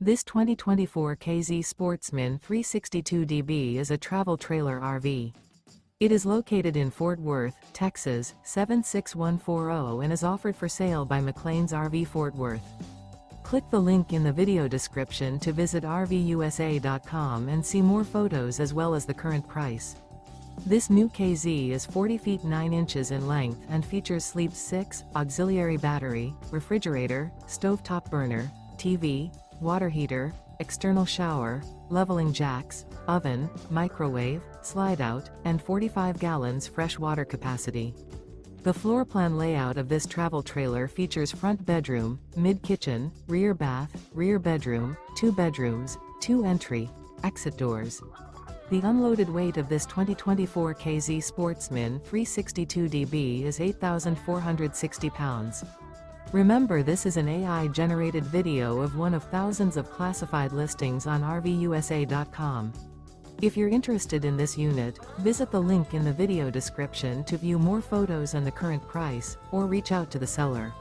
This 2024 K-Z Sportsmen 362DB is a travel trailer RV. It is located in Fort Worth, Texas, 76140 and is offered for sale by McClain's RV Fort Worth. Click the link in the video description to visit RVUSA.com and see more photos as well as the current price. This new KZ is 40 feet 9 inches in length and features sleep 6, auxiliary battery, refrigerator, stovetop burner, TV, water heater, external shower, leveling jacks, oven, microwave, slide-out, and 45 gallons fresh water capacity. The floor plan layout of this travel trailer features front bedroom, mid-kitchen, rear bath, rear bedroom, 2 bedrooms, 2 entry, exit doors. The unloaded weight of this 2024 K-Z Sportsmen 362DB is 8,460 pounds. Remember, this is an AI-generated video of one of thousands of classified listings on RVUSA.com. If you're interested in this unit, visit the link in the video description to view more photos and the current price, or reach out to the seller.